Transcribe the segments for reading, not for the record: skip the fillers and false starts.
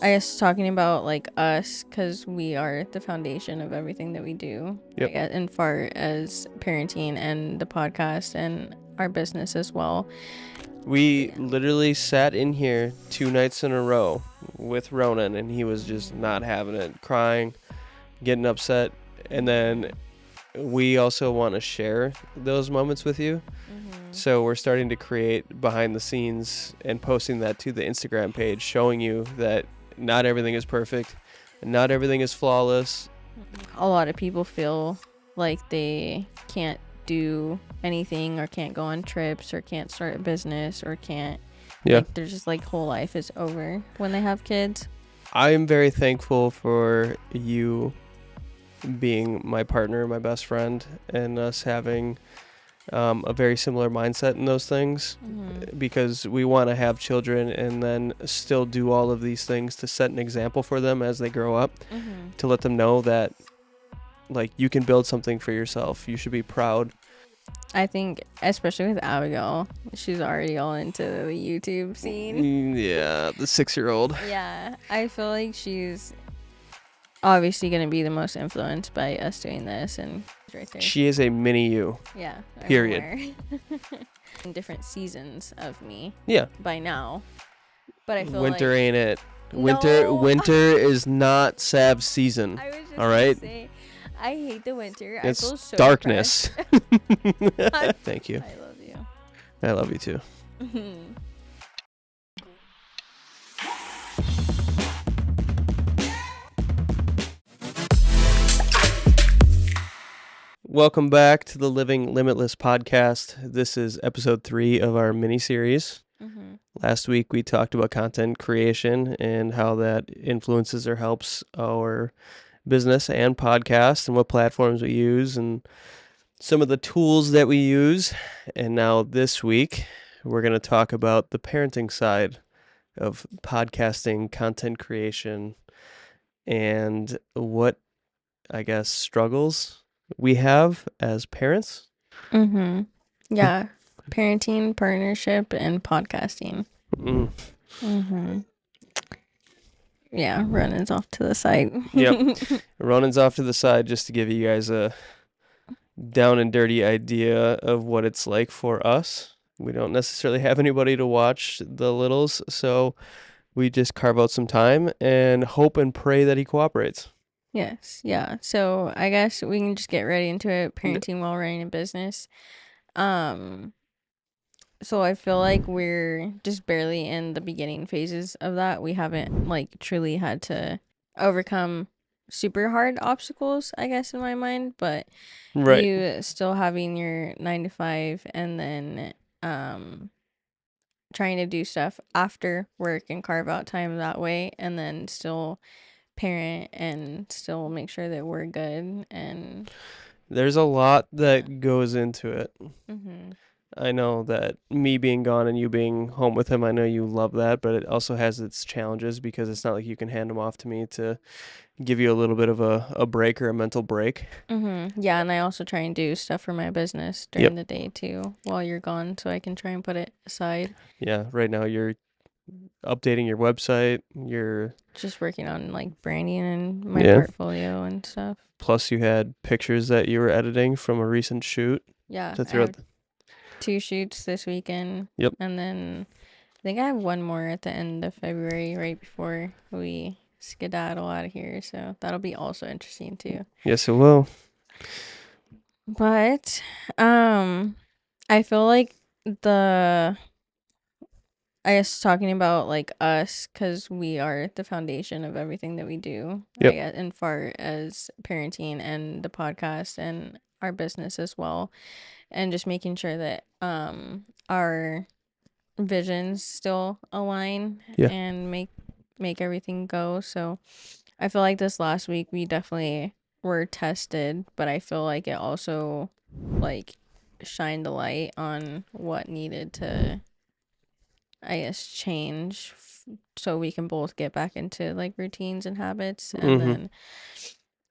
I guess talking about like us, because we are the foundation of everything that we do. Yep. I guess, in far as parenting and the podcast and our business as well. We literally sat in here 2 nights in a row with Ronan, and he was just not having it, crying, getting upset. And then we also want to share those moments with you. So we're starting to create behind the scenes and posting that to the Instagram page, showing you that not everything is perfect, not everything is flawless. A lot of people feel like they can't do anything or can't go on trips or can't start a business or can't. Yeah. Like, they're just like whole life is over when they have kids. I am very thankful for you being my partner, my best friend, and us having a very similar mindset in those things, because we want to have children and then still do all of these things to set an example for them as they grow up, to let them know that like you can build something for yourself. You should be proud. I think, especially with Abigail, she's already all into the YouTube scene. Yeah, the 6-year-old. Yeah, I feel like she's obviously going to be the most influenced by us doing this, and right there. She is a mini you. Yeah. Period. In different seasons of me. Yeah. By now. But I feel Winter like ain't it. Winter is not Sav's season. I was just all right. Say, I hate the winter. It's I feel so darkness. Thank you. I love you. I love you too. Welcome back to the Living Limitless podcast. This is episode 3 of our mini-series. Last week we talked about content creation and how that influences or helps our business and podcast and what platforms we use and some of the tools that we use. And now this week we're going to talk about the parenting side of podcasting, content creation, and what, I guess, struggles we have as parents. Yeah. Parenting, partnership, and podcasting. Yeah, Ronan's off to the side. Yep. Ronan's off to the side just to give you guys a down and dirty idea of what it's like for us. We don't necessarily have anybody to watch the littles, so we just carve out some time and hope and pray that he cooperates. Yes, yeah. So I guess we can just get right into it. Parenting while running a business. So I feel like we're just barely in the beginning phases of that. We haven't like truly had to overcome super hard obstacles, I guess, in my mind, but Right. you still having your 9 to 5 and then trying to do stuff after work and carve out time that way, and then still parent and still make sure that we're good. And there's a lot that goes into it. I know that me being gone and you being home with him, I know you love that, but it also has its challenges because it's not like you can hand him off to me to give you a little bit of a break or a mental break. Yeah, and I also try and do stuff for my business during the day too while you're gone, so I can try and put it aside. Yeah, right now you're updating your website, you're just working on like branding and my portfolio and stuff. Plus you had pictures that you were editing from a recent shoot. Yeah, to throw 2 shoots this weekend. Yep. And then I think I have one more at the end of February, right before we skedaddle out of here. So that'll be also interesting too. Yes, it will. But I feel like I guess talking about like us, because we are the foundation of everything that we do. Yep. I guess, in far as parenting and the podcast and our business as well, and just making sure that our visions still align and make everything go. So I feel like this last week we definitely were tested, but I feel like it also like shined a light on what needed to, I guess, change so we can both get back into like routines and habits. And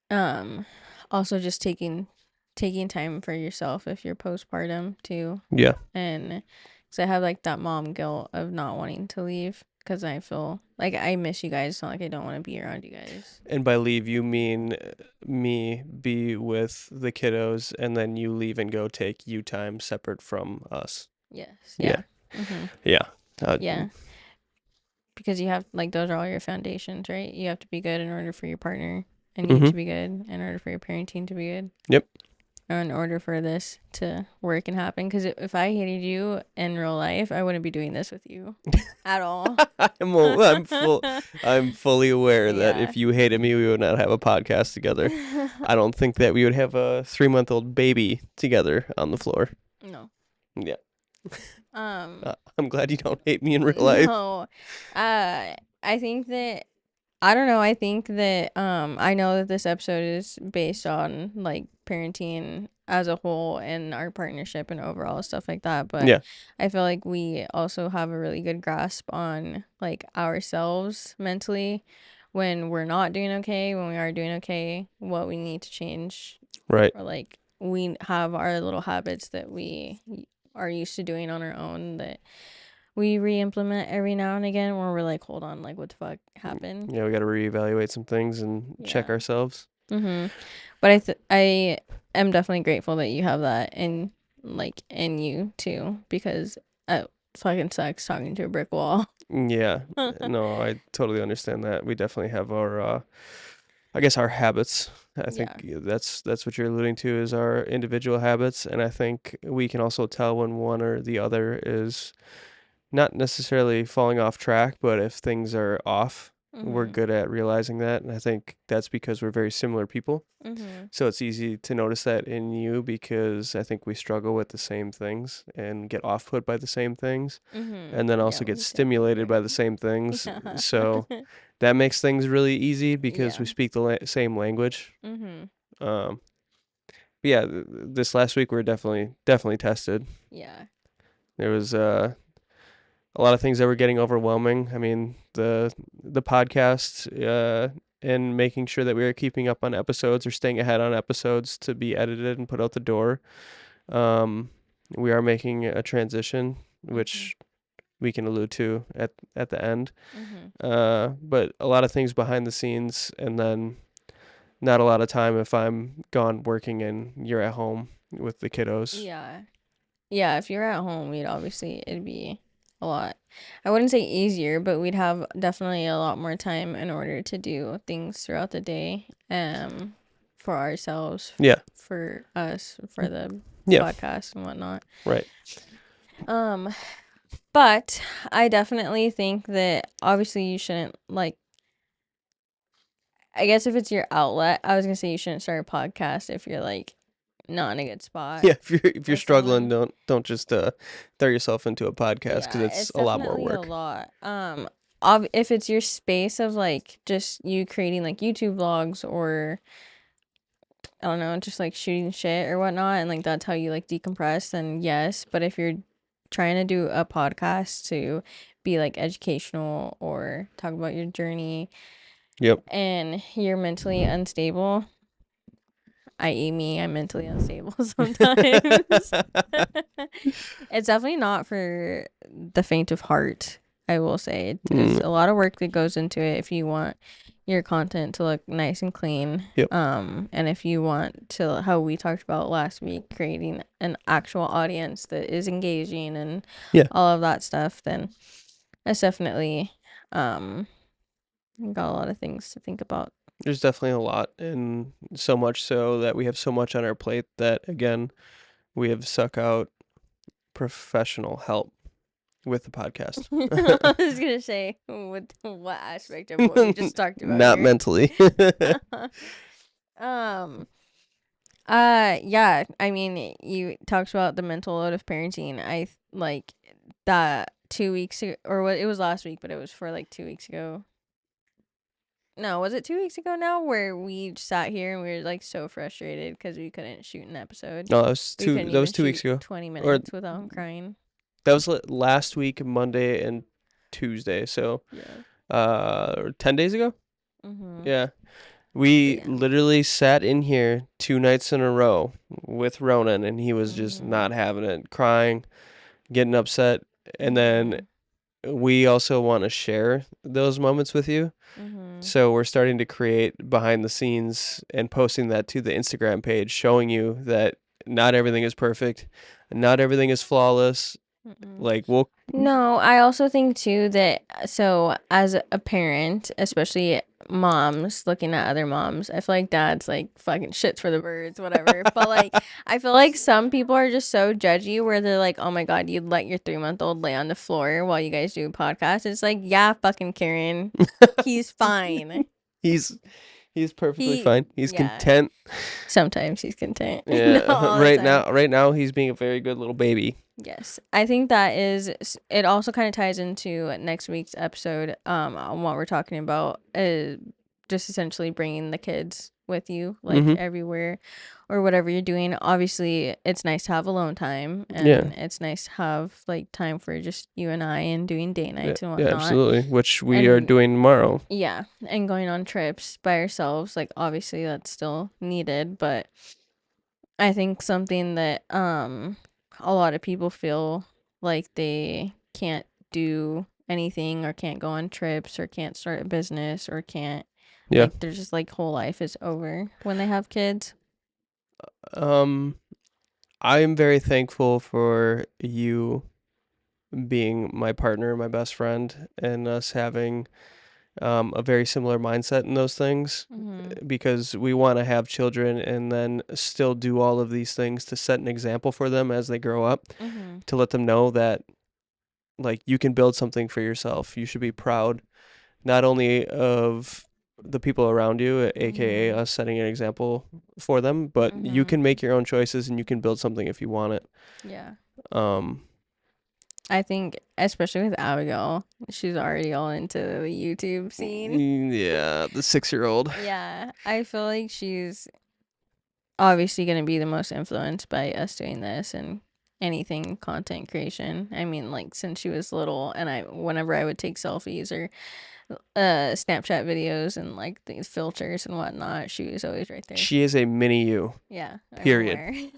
then also just taking time for yourself if you're postpartum too. Yeah. And because I have like that mom guilt of not wanting to leave because I feel like I miss you guys. It's not like I don't want to be around you guys. And by leave, you mean me be with the kiddos and then you leave and go take you time separate from us. Yes. Yeah. Yeah. Yeah. Because you have, like, those are all your foundations, right? You have to be good in order for your partner, and you to be good in order for your parenting to be good. Yep. Or in order for this to work and happen. Because if I hated you in real life, I wouldn't be doing this with you at all. I'm fully aware that if you hated me, we would not have a podcast together. I don't think that we would have a 3-month-old baby together on the floor. No. Yeah. I'm glad you don't hate me in real life. No. I think that, I don't know. I think that I know that this episode is based on, like, parenting as a whole and our partnership and overall stuff like that. But I feel like we also have a really good grasp on, like, ourselves mentally when we're not doing okay, when we are doing okay, what we need to change. Right. Or, like, we have our little habits that we are used to doing on our own that we re-implement every now and again where we're like, hold on, like, what the fuck happened? Yeah, we got to reevaluate some things and check ourselves. But I am definitely grateful that you have that in you too, because it fucking sucks talking to a brick wall. Yeah. No, I totally understand that. We definitely have our I guess our habits. I think that's what you're alluding to is our individual habits, and I think we can also tell when one or the other is not necessarily falling off track, but if things are off, we're good at realizing that. And I think that's because we're very similar people. So it's easy to notice that in you because I think we struggle with the same things and get off put by the same things. And then also get stimulated by the same things. So that makes things really easy because we speak the same language. But yeah, this last week we were definitely tested. Yeah. There was a lot of things that were getting overwhelming. I mean, the podcast and making sure that we were keeping up on episodes or staying ahead on episodes to be edited and put out the door. We are making a transition, which we can allude to at the end. But a lot of things behind the scenes, and then not a lot of time if I'm gone working and you're at home with the kiddos. Yeah, if you're at home, it'd be a lot. I wouldn't say easier, but we'd have definitely a lot more time in order to do things throughout the day, for ourselves. For us, for the podcast and whatnot. Right. But I definitely think that obviously you shouldn't, like, I guess if it's your outlet, I was gonna say you shouldn't start a podcast if you're, like, not in a good spot. Yeah, if you're struggling, don't just throw yourself into a podcast because it's a lot more work. A lot. If it's your space of, like, just you creating, like, YouTube vlogs or I don't know, just, like, shooting shit or whatnot, and, like, that's how you, like, decompress, then yes. But if you're trying to do a podcast to be, like, educational or talk about your journey, and you're mentally unstable, i.e. me, I'm mentally unstable sometimes. It's definitely not for the faint of heart, I will say. There's a lot of work that goes into it if you want your content to look nice and clean. And if you want to, how we talked about last week, creating an actual audience that is engaging and all of that stuff, then that's definitely got a lot of things to think about. There's definitely a lot, and so much so that we have so much on our plate that, again, we have suck out professional help with the podcast. I was gonna say, what aspect of what we just talked about? Not mentally. Yeah. I mean, you talked about the mental load of parenting. I like that 2 weeks ago, or what? It was last week, but it was for like 2 weeks ago. No, was it 2 weeks ago now where we sat here and we were, like, so frustrated because we couldn't shoot an episode? No, that was 2 weeks ago. 20 minutes without him crying. That was last week, Monday and Tuesday. So, 10 days ago. Yeah, we literally sat in here 2 nights in a row with Ronan, and he was just not having it, crying, getting upset, and then we also want to share those moments with you. So we're starting to create behind the scenes and posting that to the Instagram page, showing you that not everything is perfect, not everything is flawless. Like No, I also think too that so as a parent, especially moms looking at other moms, I feel like dads like fucking shits for the birds, whatever. But like I feel like some people are just so judgy where they're like, oh my God, you'd let your 3-month-old lay on the floor while you guys do a podcast. It's like, yeah, fucking Karen. He's fine. he's perfectly fine. He's Yeah. content. Sometimes he's content. Yeah. Not all the time. Right now he's being a very good little baby. Yes, I think that is. It also kind of ties into next week's episode. On what we're talking about, just essentially bringing the kids with you, like everywhere, or whatever you're doing. Obviously, it's nice to have alone time, and it's nice to have like time for just you and I, and doing date nights and whatnot. Yeah, absolutely. Which we are doing tomorrow. Yeah, and going on trips by ourselves. Like obviously, that's still needed, but I think something that a lot of people feel like they can't do anything or can't go on trips or can't start a business or can't like their just like whole life is over when they have kids. I am very thankful for you being my partner, my best friend, and us having a very similar mindset in those things, because we want to have children and then still do all of these things to set an example for them as they grow up, to let them know that like you can build something for yourself. You should be proud not only of the people around you, aka us setting an example for them, but you can make your own choices and you can build something if you want it. Yeah. I think especially with Abigail, she's already all into the YouTube scene. Yeah, the 6-year-old. Yeah, I feel like she's obviously going to be the most influenced by us doing this and anything content creation. I mean, like since she was little, and whenever I would take selfies or Snapchat videos and like these filters and whatnot, she was always right there. She is a mini you. Yeah. Period.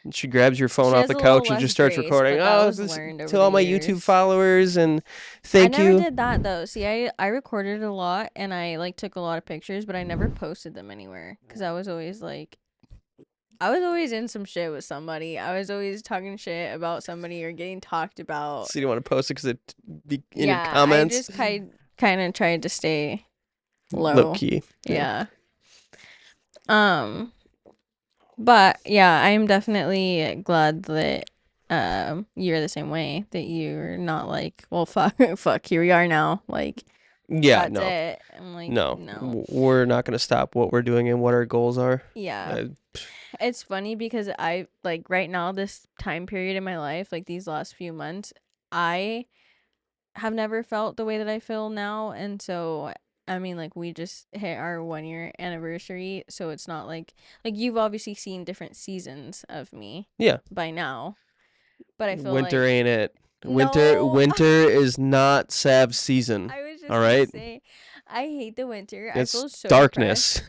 She grabs your phone off the couch and just starts recording. Oh, this to all my YouTube followers, and thank you. I never did that though. See, I recorded a lot and I like took a lot of pictures, but I never posted them anywhere because I was always in some shit with somebody. I was always talking shit about somebody or getting talked about. So you don't want to post it because it'd be in your comments? I just kind of tried to stay low key. Yeah. But yeah, I am definitely glad that you're the same way, that you're not like, well, fuck, here we are now. Like, yeah, that's it. I'm like, no, we're not going to stop what we're doing and what our goals are. Yeah. It's funny because I like right now, this time period in my life, like these last few months, I have never felt the way that I feel now. And so I mean, like we just hit our 1-year anniversary, so it's not like you've obviously seen different seasons of me. Yeah. By now, but I feel winter ain't it. No. Winter is not Sav's season. I was just all right. Say, I hate the winter. It's I feel so darkness.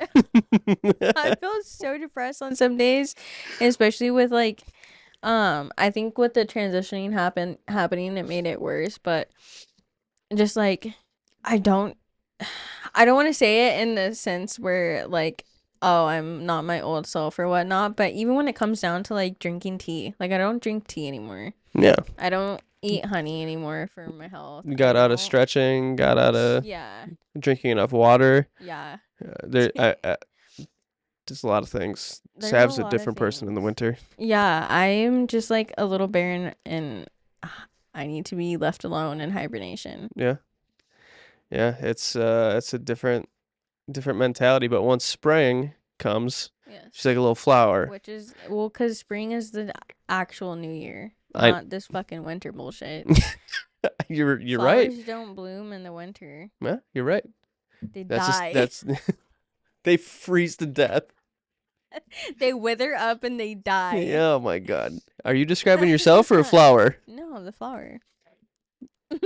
I feel so depressed on some days, especially with like, I think with the transitioning happening, it made it worse. But just like, I don't want to say it in the sense where like, oh, I'm not my old self or whatnot. But even when it comes down to like drinking tea, like I don't drink tea anymore. Yeah. I don't eat honey anymore for my health. Got out of stretching, got out of drinking enough water. Yeah. There's a lot of things. Sav's a different person in the winter. Yeah, I'm just like a little barren and I need to be left alone in hibernation. Yeah. Yeah, it's a different mentality, but once spring comes, she's like a little flower. Which is, well, because spring is the actual new year, not this fucking winter bullshit. You're Flowers right. Flowers don't bloom in the winter. Yeah, you're right. They die. They freeze to death. They wither up and they die. Oh my god. Are you describing yourself or a flower? No, the flower. I'm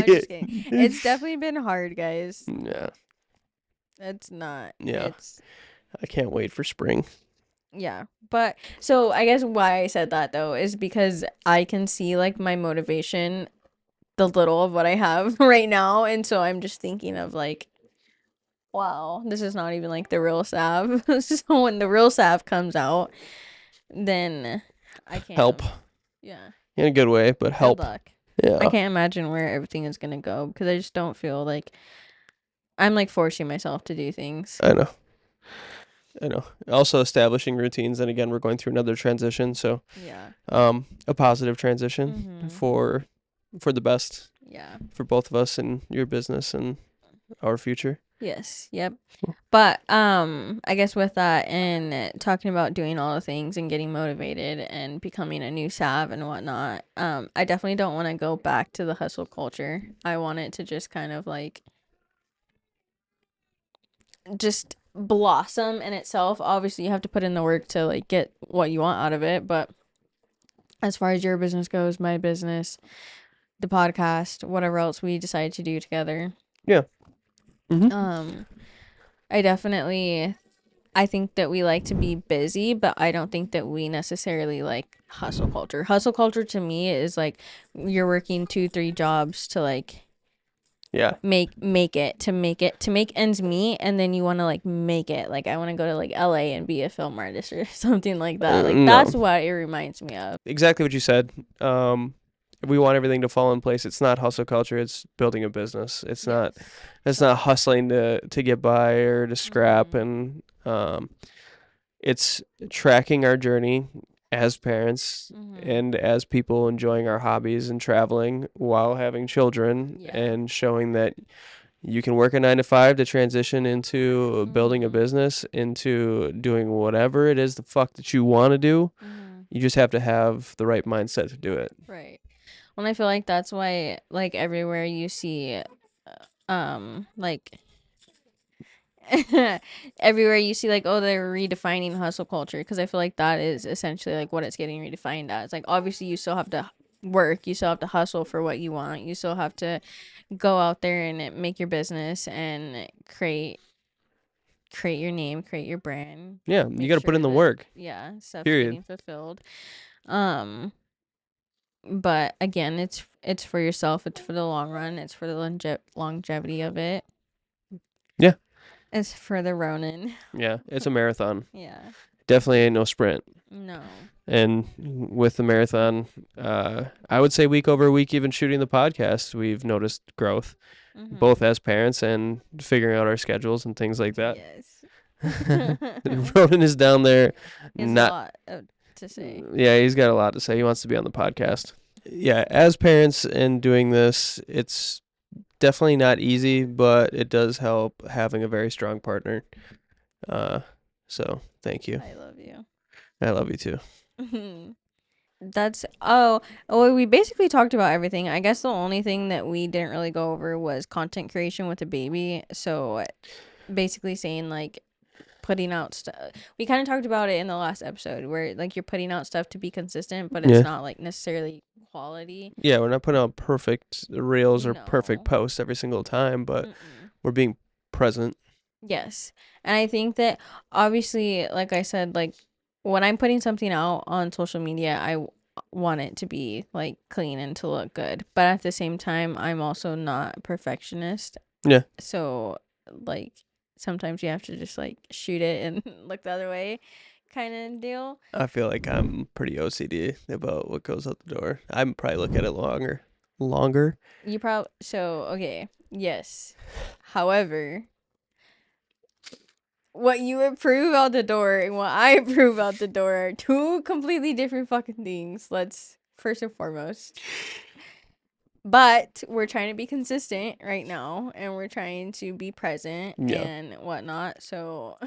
just kidding. It's definitely been hard, guys. Yeah. It's not. Yeah. I can't wait for spring. Yeah. But so I guess why I said that though is because I can see like my motivation the little of what I have right now. And so I'm just thinking of like, wow, this is not even like the real Sav. So when the real Sav comes out, then I can't. Help. Yeah. In a good way, but help. Good luck. Yeah. I can't imagine where everything is going to go because I just don't feel like I'm like forcing myself to do things. I know. Also establishing routines, and again, we're going through another transition, so yeah. A positive transition for the best. Yeah. For both of us and your business and our future. Yes. Yep. But I guess with that and talking about doing all the things and getting motivated and becoming a new Sav and whatnot, I definitely don't want to go back to the hustle culture. I want it to just kind of like just blossom in itself. Obviously, you have to put in the work to like get what you want out of it, but as far as your business goes, my business, the podcast, whatever else we decide to do together. Yeah. I think that we like to be busy, but I don't think that we necessarily like hustle culture. Hustle culture to me is like you're working 2-3 jobs to like make ends meet, and then you want to like make it. Like I want to go to like LA and be a film artist or something like that. Like that's what it reminds me of. Exactly what you said. We want everything to fall in place. It's not hustle culture, it's building a business. It's not hustling to get by or to scrap, and it's tracking our journey as parents and as people enjoying our hobbies and traveling while having children, and showing that you can work a 9-to-5 to transition into building a business, into doing whatever it is the fuck that you want to do. You just have to have the right mindset to do it. Right. Well, I feel like that's why like everywhere you see like everywhere you see like, oh, they're redefining hustle culture, because I feel like that is essentially like what it's getting redefined as. Like obviously you still have to work, you still have to hustle for what you want, you still have to go out there and make your business and create your name, create your brand. Yeah, you got to put in the work. Yeah, stuff's Period. getting fulfilled. But again, it's for yourself, it's for the long run, it's for the longevity of it. Yeah. It's for the Ronin. Yeah, it's a marathon. Yeah. Definitely ain't no sprint. No. And with the marathon, I would say week over week, even shooting the podcast, we've noticed growth, both as parents and figuring out our schedules and things like that. Yes. Ronan is down there. It's a lot to say. Yeah, he's got a lot to say. He wants to be on the podcast. Yeah, as parents and doing this, it's definitely not easy, but it does help having a very strong partner. So thank you. I love you. I love you too. We basically talked about everything. I guess the only thing that we didn't really go over was content creation with a baby. So basically saying like putting out stuff. We kind of talked about it in the last episode where like you're putting out stuff to be consistent, but it's not like necessarily quality. Yeah, we're not putting out perfect reels or perfect posts every single time, but we're being present. Yes. And I think that obviously, like I said, like when I'm putting something out on social media, I want it to be like clean and to look good. But at the same time, I'm also not a perfectionist. Yeah. So like sometimes you have to just like shoot it and look the other way kind of deal. I feel like I'm pretty OCD about what goes out the door. I probably look at it longer. You probably, okay. Yes. However, what you approve out the door and what I approve out the door are two completely different fucking things. Let's first and foremost. But we're trying to be consistent right now, and we're trying to be present and whatnot. So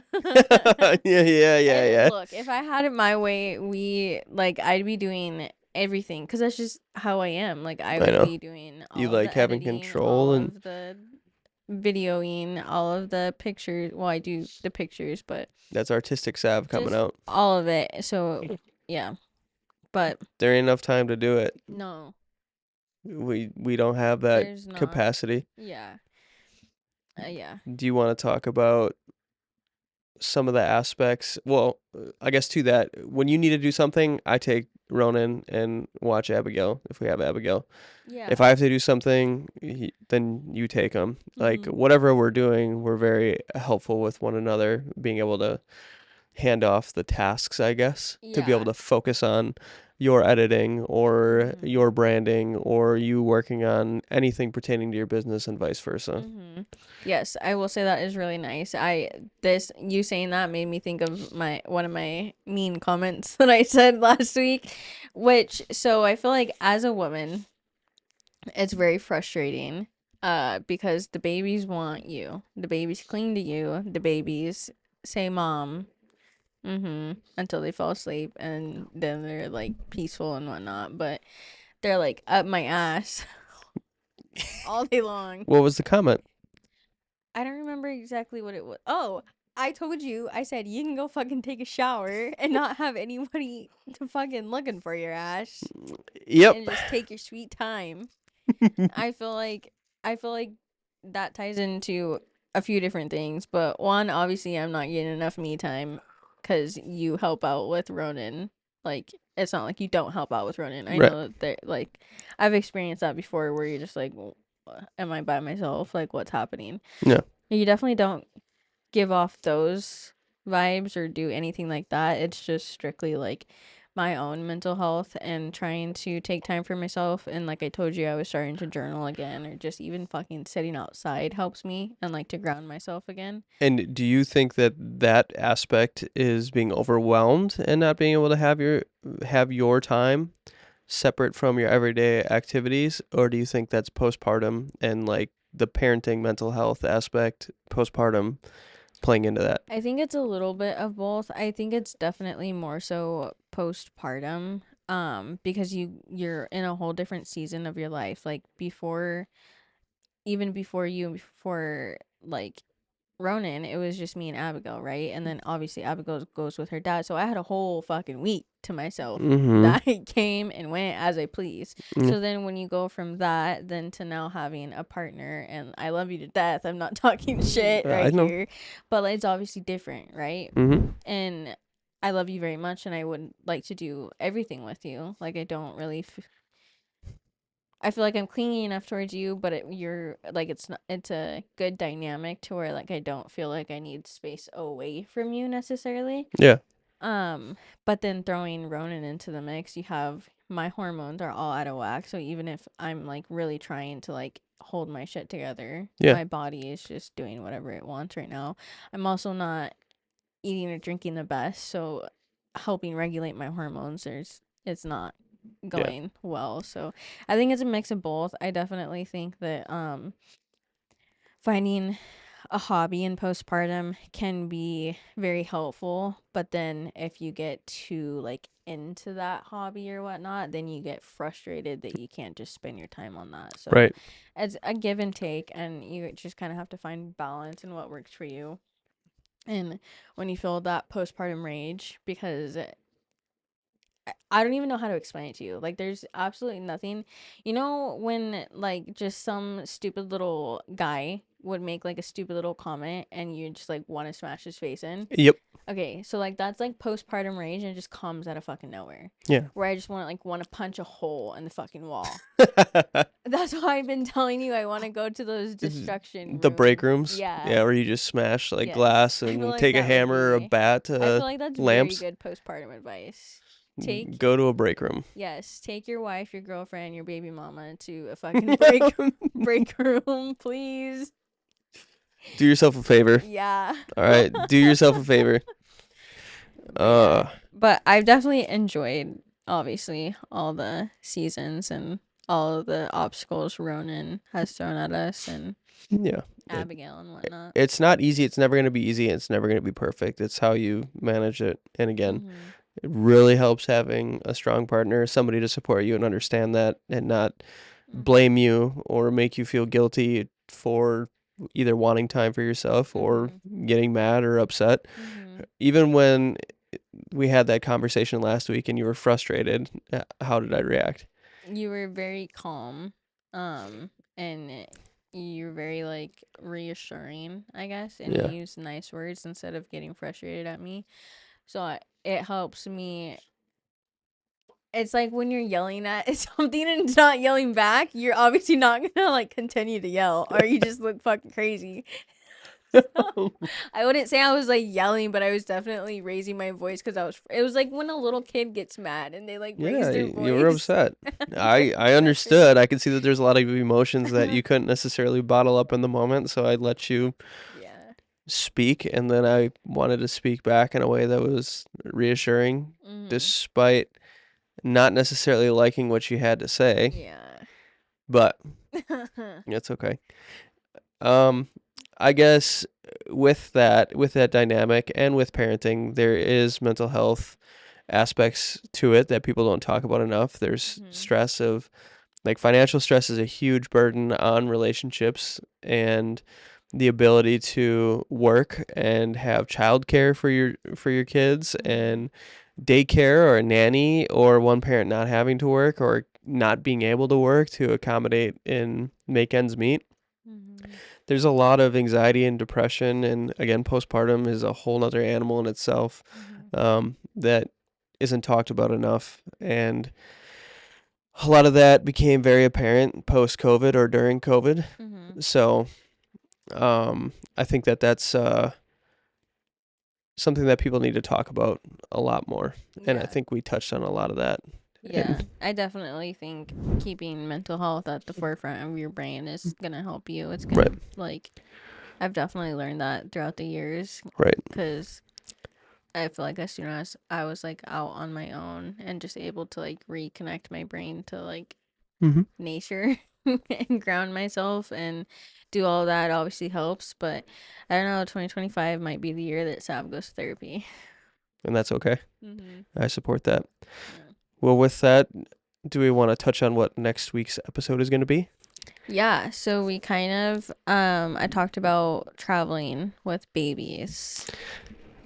yeah. Look, if I had it my way, I'd be doing everything, because that's just how I am. Like I would be doing all of the having editing, control all and of the videoing, all of the pictures. Well, I do the pictures, but that's artistic Sav coming out. All of it. So yeah, but there ain't enough time to do it. No, we don't have that capacity. Yeah. Do you want to talk about some of the aspects. Well, I guess to that, when you need to do something, I take Ronan and watch Abigail if we have Abigail. Yeah. If I have to do something, then you take him. Like whatever we're doing, we're very helpful with one another, being able to hand off the tasks, I guess, to be able to focus on your editing or your branding or you working on anything pertaining to your business and vice versa. Yes, I will say that is really nice. You saying that made me think of one of my mean comments that I said last week, so I feel like as a woman, it's very frustrating because the babies want you. The babies cling to you. The babies say mom until they fall asleep, and then they're like peaceful and whatnot, but they're like up my ass all day long. What was the comment? I don't remember exactly what it was. Oh, I told you, I said you can go fucking take a shower and not have anybody to fucking looking for your ass. Yep. And just take your sweet time. I feel like that ties into a few different things, but one, obviously I'm not getting enough me time because you help out with Ronan. Like, it's not like you don't help out with Ronan. I know that, like, I've experienced that before where you're just like, well, am I by myself? Like, what's happening? Yeah. You definitely don't give off those vibes or do anything like that. It's just strictly like my own mental health and trying to take time for myself. And like I told you, I was starting to journal again, or just even fucking sitting outside helps me and like to ground myself again. And do you think that that aspect is being overwhelmed and not being able to have your time separate from your everyday activities, or do you think that's postpartum and like the parenting mental health aspect postpartum playing into that? I think it's a little bit of both. I think it's definitely more so postpartum because you're in a whole different season of your life. Like before like Ronan, it was just me and Abigail, right? And then obviously Abigail goes with her dad. So I had a whole fucking week to myself that I came and went as I please. So then when you go from that then to now having a partner, and I love you to death, I'm not talking shit right here, but it's obviously different, right? And I love you very much and I would like to do everything with you. Like I don't really I feel like I'm clingy enough towards you, but you're like it's a good dynamic to where like I don't feel like I need space away from you necessarily. Yeah. But then throwing Ronan into the mix, you have my hormones are all out of whack. So even if I'm like really trying to like hold my shit together, my body is just doing whatever it wants right now. I'm also not eating or drinking the best, so helping regulate my hormones, it's not going well. So I think it's a mix of both. I definitely think that finding a hobby in postpartum can be very helpful, but then if you get too like into that hobby or whatnot, then you get frustrated that you can't just spend your time on that. So it's a give and take, and you just kind of have to find balance in what works for you. And when you feel that postpartum rage, because I don't even know how to explain it to you. Like, there's absolutely nothing. You know, when, like, just some stupid little guy would make, like, a stupid little comment and you just, like, want to smash his face in? Yep. Okay, so, like, that's, like, postpartum rage and it just comes out of fucking nowhere. Yeah. Where I just want to punch a hole in the fucking wall. That's why I've been telling you I want to go to those destruction rooms. The break rooms? Yeah. Yeah, where you just smash, like, glass and like take a hammer or a bat to I feel like that's lamps. very good postpartum advice. Go to a break room. Yes, take your wife, your girlfriend, your baby mama to a fucking break room, please. Do yourself a favor. Yeah. All right, do yourself a favor. But I've definitely enjoyed, obviously, all the seasons and all of the obstacles Ronan has thrown at us, and Abigail and whatnot. It's not easy. It's never going to be easy. It's never going to be perfect. It's how you manage it. And again, it really helps having a strong partner, somebody to support you and understand that and not blame you or make you feel guilty for either wanting time for yourself or getting mad or upset. Even when we had that conversation last week and you were frustrated, how did I react? You were very calm, and you're very like reassuring, I guess, and Yeah. you use nice words instead of getting frustrated at me. So it helps me. It's like when you're yelling at something and it's not yelling back, you're obviously not gonna like continue to yell, or you just look fucking crazy. So, I wouldn't say I was like yelling, but I was definitely raising my voice because it was like when a little kid gets mad and they like raise Yeah, their you were voice. upset. Get I frustrated. understood. I could see that there's a lot of emotions that you couldn't necessarily bottle up in the moment, so I let you Yeah. speak, and then I wanted to speak back in a way that was reassuring, Mhm. despite not necessarily liking what you had to say, Yeah. but it's okay. Um, I guess with that dynamic and with parenting, there is mental health aspects to it that people don't talk about enough. There's Mhm. stress of like financial stress is a huge burden on relationships and the ability to work and have childcare for your kids Mhm. and daycare or a nanny or one parent not having to work or not being able to work to accommodate and make ends meet. Mhm. There's a lot of anxiety and depression, and again, postpartum is a whole nother animal in itself Mhm. that isn't talked about enough. And a lot of that became very apparent post COVID or during COVID. Mhm. So I think that that's something that people need to talk about a lot more. And I Yeah. think we touched on a lot of that. Yeah. And I definitely think keeping mental health at the forefront of your brain is gonna help you. It's right, gonna like I've definitely learned that throughout the years right. because I feel like as soon as I was like out on my own and just able to like reconnect my brain to like Mm-hmm. nature and ground myself and do all that obviously helps. But I don't know, 2025 might be the year that Sav goes to therapy. And that's okay. Mm-hmm. I support that. Yeah. Well, with that, do we want to touch on what next week's episode is going to be? Yeah, so we kind of I talked about traveling with babies.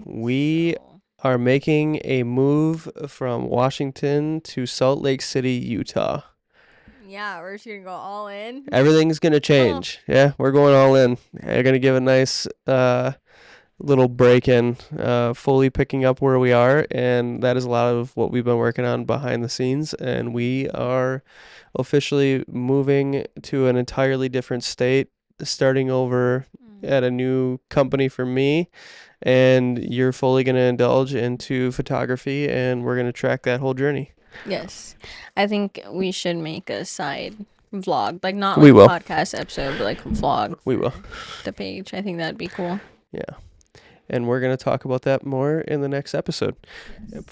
We So are making a move from Washington to Salt Lake City, Utah. yeah, we're just gonna go all in. Everything's going to Oh. change. Yeah, we're going all in. We're going to give a nice little break in, fully picking up where we are. And that is a lot of what we've been working on behind the scenes. And we are officially moving to an entirely different state, starting over Mm. at a new company for me. And you're fully going to indulge into photography, and we're going to track that whole journey. Yes. I think we should make a side vlog, like not We like a will. podcast episode, but like a vlog We will. for the page. I think that'd be cool. Yeah. And we're going to talk about that more in the next episode. Yes.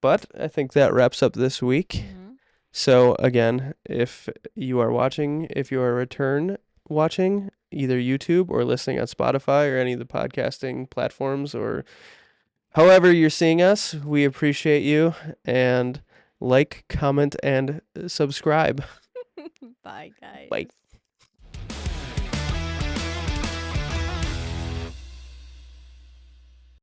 But I think that wraps up this week. Mm-hmm. So again, if you are watching, if you are return watching either YouTube or listening on Spotify or any of the podcasting platforms or however you're seeing us, we appreciate you, and like, comment, and subscribe. Bye, guys. Bye.